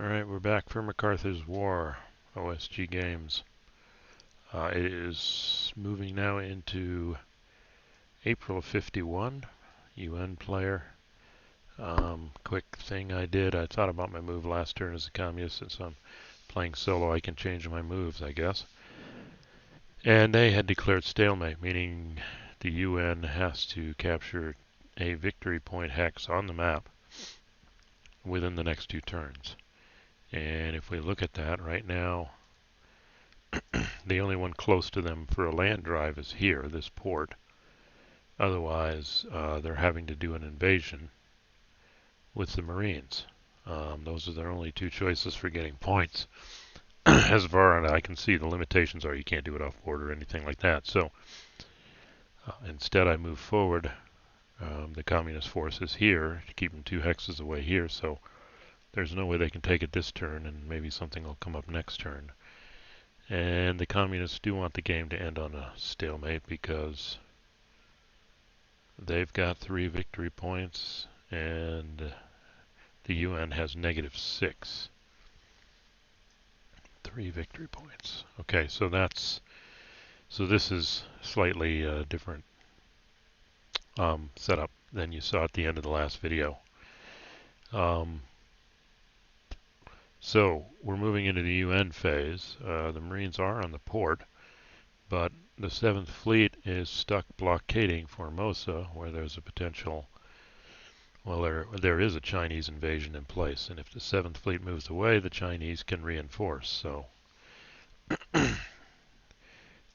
Alright, we're back for MacArthur's War, OSG Games. It is moving now into April of 51, UN player. Quick thing I did, I thought about my move last turn as a communist. Since I'm playing solo, I can change my moves, I guess. And they had declared stalemate, meaning the UN has to capture a victory point hex on the map within the next 2 turns. And if we look at that right now, the only one close to them for a land drive is here, this port. Otherwise, they're having to do an invasion with the Marines. Those are their only 2 choices for getting points. As far as I can see, the limitations are you can't do it off board or anything like that. So instead I move forward the communist forces here to keep them 2 hexes away here. So there's no way they can take it this turn, and maybe something will come up next turn. And the communists do want the game to end on a stalemate because they've got 3 victory points and the UN has -6. 3 victory points. Okay, so this is slightly different setup than you saw at the end of the last video. So we're moving into the UN phase. The Marines are on the port, but the 7th Fleet is stuck blockading Formosa, where there's a potential, well, there is a Chinese invasion in place, and if the 7th Fleet moves away, the Chinese can reinforce. So going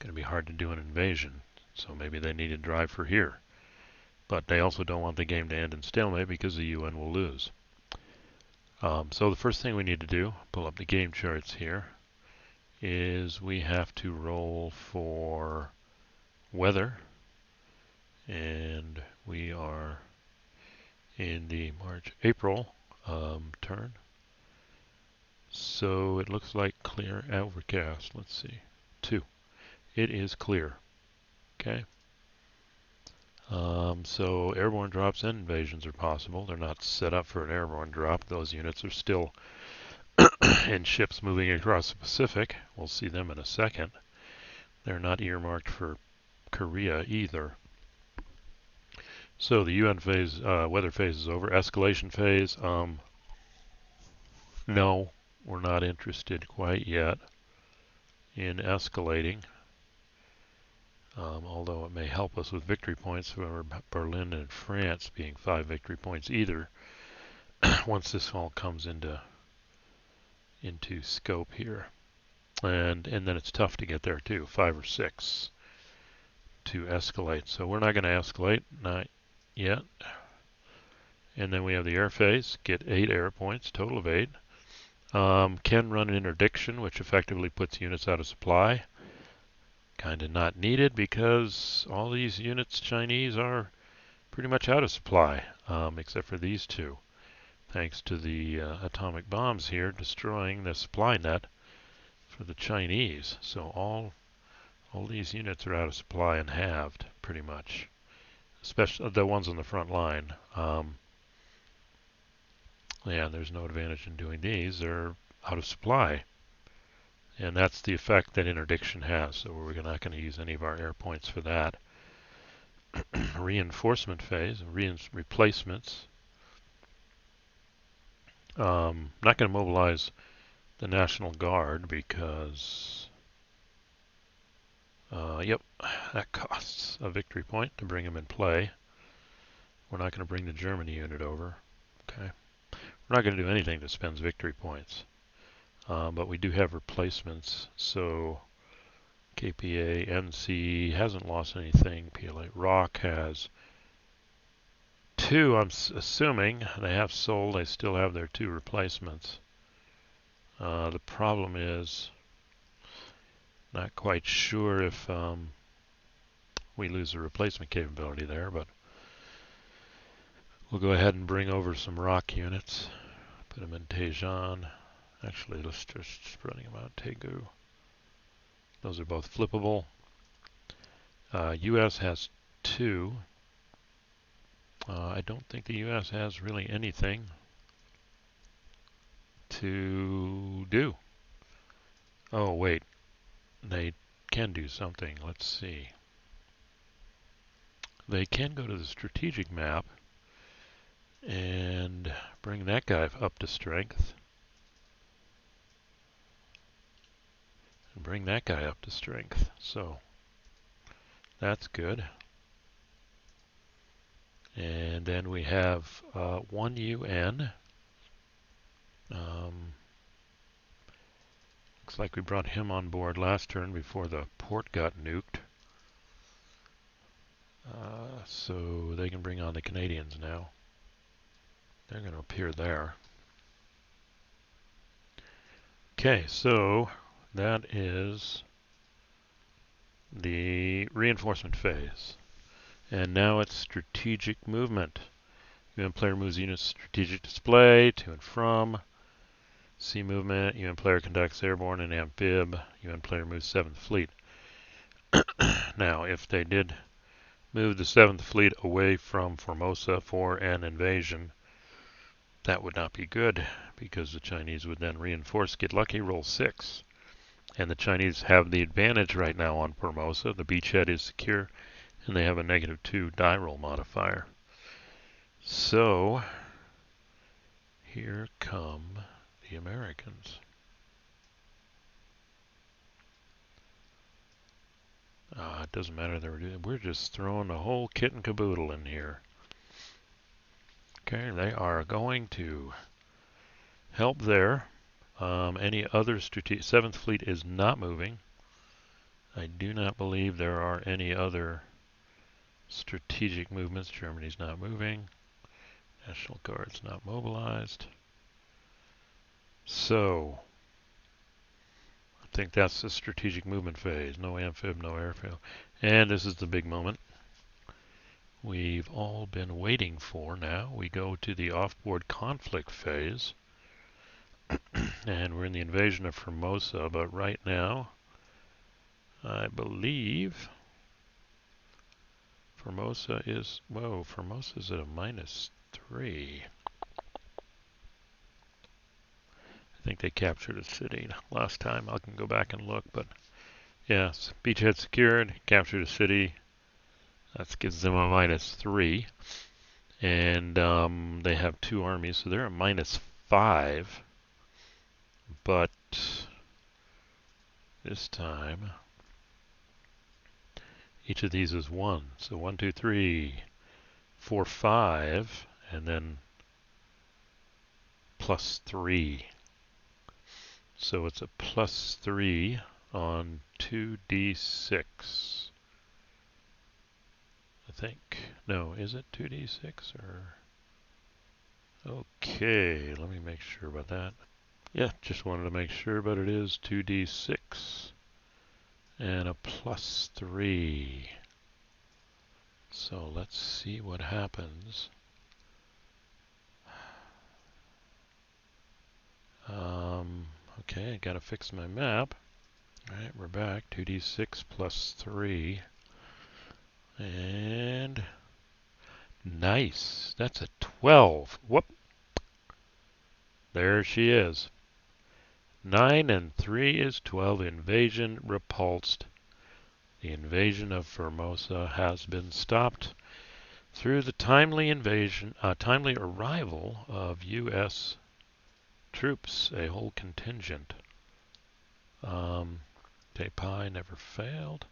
to be hard to do an invasion. So maybe they need a drive for here. But they also don't want the game to end in stalemate because the UN will lose. So the first thing we need to do, pull up the game charts here, is we have to roll for weather, and we are in the March-April turn. So it looks like clear, overcast. Let's see, 2. It is clear. Okay. So airborne drops and invasions are possible. They're not set up for an airborne drop. Those units are still in ships moving across the Pacific. We'll see them in a second. They're not earmarked for Korea either. So the UN phase, weather phase is over. Escalation phase, no, we're not interested quite yet in escalating. Although it may help us with victory points for Berlin and France being 5 victory points either once this all comes into scope here. And then it's tough to get there too, 5 or 6 to escalate. So we're not going to escalate, not yet. And then we have the air phase, get 8 air points, total of 8. Can run an interdiction, which effectively puts units out of supply. Kind of not needed because all these units, Chinese, are pretty much out of supply, except for these 2, thanks to the atomic bombs here destroying the supply net for the Chinese. So all these units are out of supply and halved, pretty much, especially the ones on the front line. Yeah, there's no advantage in doing these. They're out of supply. And that's the effect that interdiction has, so we're not going to use any of our air points for that. Reinforcement phase, replacements. Not going to mobilize the National Guard because, yep, that costs a victory point to bring them in play. We're not going to bring the Germany unit over. Okay, we're not going to do anything that spends victory points. But we do have replacements, so KPA, NC hasn't lost anything. PLA Rock has 2, I'm assuming. They have sold, they still have their 2 replacements. The problem is, not quite sure if we lose the replacement capability there, but we'll go ahead and bring over some Rock units, put them in Tejan. Actually, let's just spreading them out. Tegu. Those are both flippable. US has 2. I don't think the US has really anything to do? Oh, wait. They can do something. Let's see. They can go to the strategic map and bring that guy up to strength. And bring that guy up to strength. So that's good. And then we have 1 UN. Looks like we brought him on board last turn before the port got nuked. So they can bring on the Canadians now. They're going to appear there. Okay, so that is the reinforcement phase. And now it's strategic movement. UN player moves units strategic display to and from. Sea movement, UN player conducts airborne and amphib. UN player moves 7th Fleet. Now, if they did move the 7th Fleet away from Formosa for an invasion, that would not be good, because the Chinese would then reinforce, get lucky, roll 6. And the Chinese have the advantage right now on Formosa. The beachhead is secure, and they have a -2 die roll modifier. So, here come the Americans. It doesn't matter that we're just throwing the whole kit and caboodle in here. Okay, they are going to help there. Any other strategic... 7th Fleet is not moving. I do not believe there are any other strategic movements. Germany's not moving. National Guard's not mobilized. So, I think that's the strategic movement phase. No amphib, no airfield. And this is the big moment we've all been waiting for now. We go to the offboard conflict phase. And we're in the invasion of Formosa, but right now, I believe Formosa is, whoa, Formosa's at a -3. I think they captured a city last time. I can go back and look, but yes, beachhead secured, captured a city. That gives them a -3. And they have 2 armies, so they're a -5. But this time, each of these is 1. So 1, 2, 3, 4, 5, and then +3. So it's a +3 on 2d6. I think. No, is it 2d6 or? Okay, let me make sure about that. Yeah, just wanted to make sure, but it is 2d6 and a +3. So let's see what happens. Okay, I gotta fix my map. Alright, we're back. 2d6 +3. And nice. That's a 12. Whoop. There she is. 9 and 3 is 12. Invasion repulsed. The invasion of Formosa has been stopped through the timely arrival of U.S. troops, a whole contingent. Pi never failed.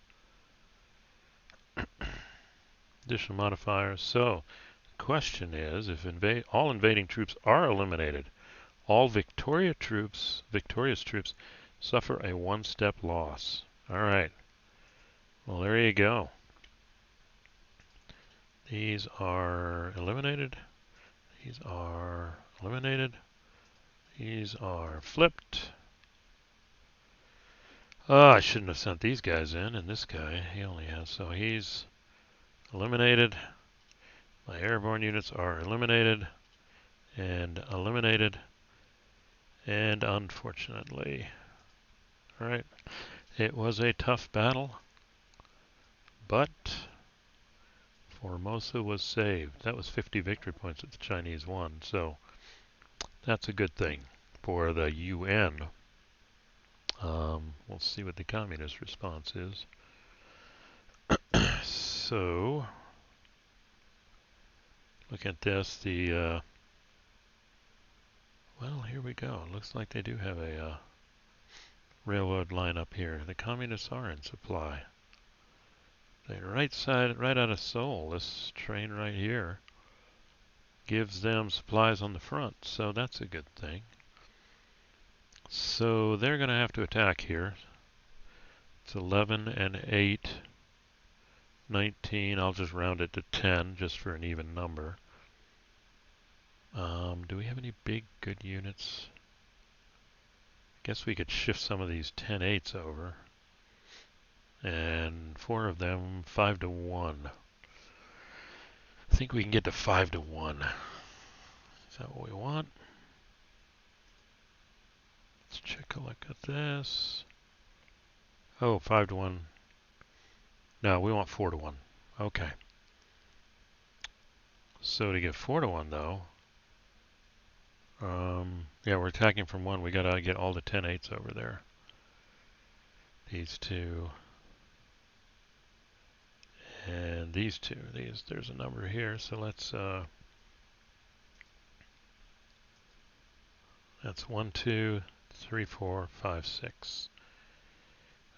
Additional modifiers. So, the question is, if all invading troops are eliminated, all victorious troops suffer a 1-step loss. All right. Well, there you go. These are eliminated. These are eliminated. These are flipped. Oh, I shouldn't have sent these guys in, and this guy, he only has, so he's eliminated. My airborne units are eliminated, and eliminated, and unfortunately. Alright, it was a tough battle, but Formosa was saved. That was 50 victory points that the Chinese won, so that's a good thing. for the UN. We'll see what the communist response is. So, look at this. Well, here we go. It looks like they do have a railroad line up here. The communists are in supply. The right side, right out of Seoul, this train right here gives them supplies on the front, so that's a good thing. So they're going to have to attack here. It's 11 and 8, 19. I'll just round it to 10 just for an even number. Do we have any big good units? Guess we could shift some of these 10-8s over. And 4 of them 5 to 1. I think we can get to 5 to 1. Is that what we want? Let's check a look at this. Oh, 5 to 1. No, we want 4 to 1. Okay. So to get 4 to 1 though, yeah, we're attacking from 1. We gotta get all the 10-8s over there. These 2. And these 2. There's a number here, so let's that's 1, 2, 3, 4, 5, 6.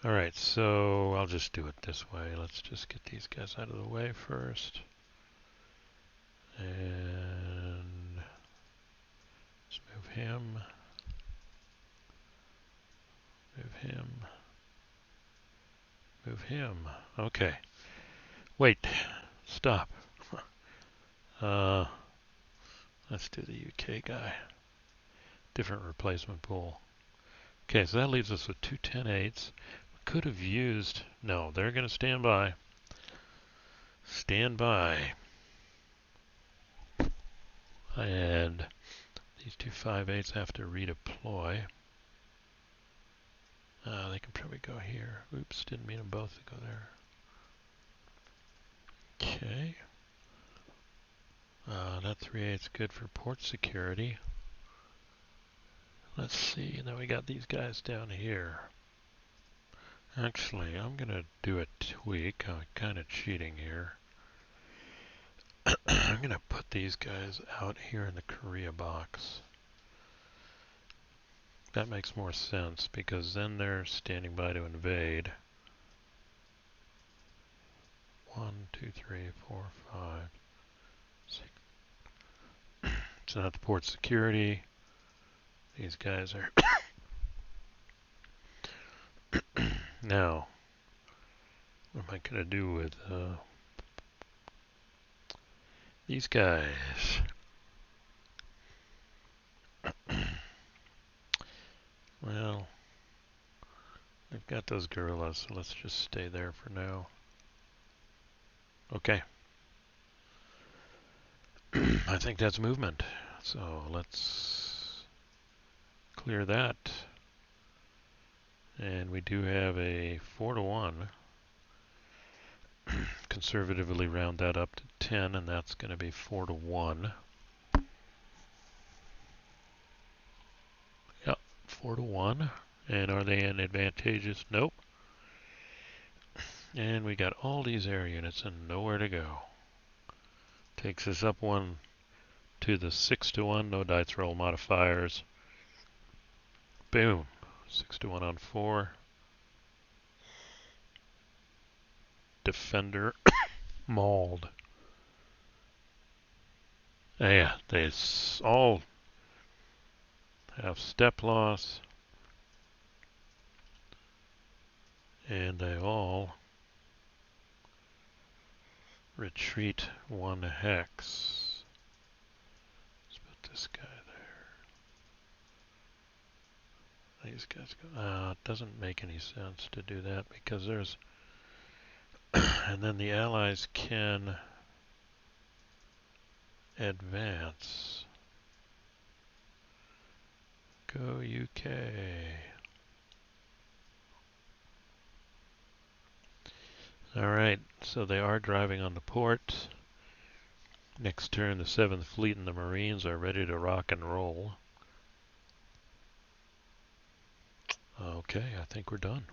Alright, so I'll just do it this way. Let's just get these guys out of the way first. And let's move him. Move him. Move him. Okay. Wait. Stop. Let's do the UK guy. Different replacement pool. Okay, so that leaves us with 2 10-8s. We could have used... No, they're going to stand by. Stand by. And these 2 5-8s have to redeploy. They can probably go here. Oops, didn't mean them both to go there. Okay. That 3-8's good for port security. Let's see, now we got these guys down here. Actually, I'm going to do a tweak. I'm kind of cheating here. I'm going to put these guys out here in the Korea box. That makes more sense because then they're standing by to invade. 1, 2, 3, 4, 5, 6. It's not the port security. These guys are... Now, what am I going to do with these guys? Well, they've got those guerrillas, so let's just stay there for now. Okay. I think that's movement. So let's clear that. And we do have a 4 to 1. Conservatively round that up to 10, and that's going to be 4 to 1. Yep, 4 to 1. And are they in advantageous? Nope. And we got all these air units and nowhere to go. Takes us up 1 to the 6 to 1, no dice roll modifiers. Boom. 6 to 1 on 4. Defender mauled. Yeah, they all have step loss. And they all retreat 1 hex. Let's put this guy there. These guys go. It doesn't make any sense to do that because there's... and then the allies can advance. Go UK. Alright, so they are driving on the port. Next turn, the 7th Fleet and the Marines are ready to rock and roll. Okay, I think we're done.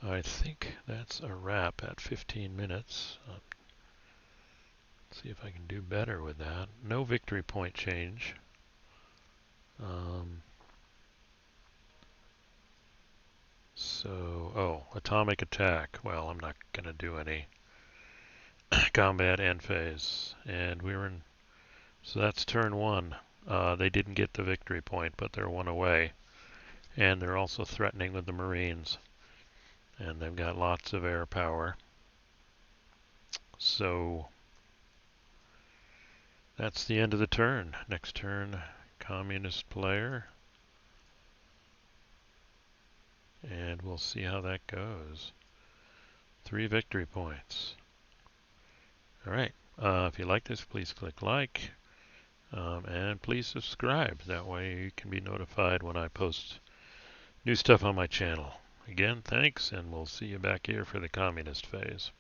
I think that's a wrap at 15 minutes. See if I can do better with that. No victory point change. Atomic attack. Well, I'm not going to do any combat end phase. And we were in. So that's turn one. They didn't get the victory point, but they're one away. And they're also threatening with the Marines. And they've got lots of air power. So that's the end of the turn. Next turn, communist player. And we'll see how that goes. 3 victory points. All right. If you like this, please click like. And please subscribe. That way you can be notified when I post new stuff on my channel. Again, thanks, and we'll see you back here for the communist phase.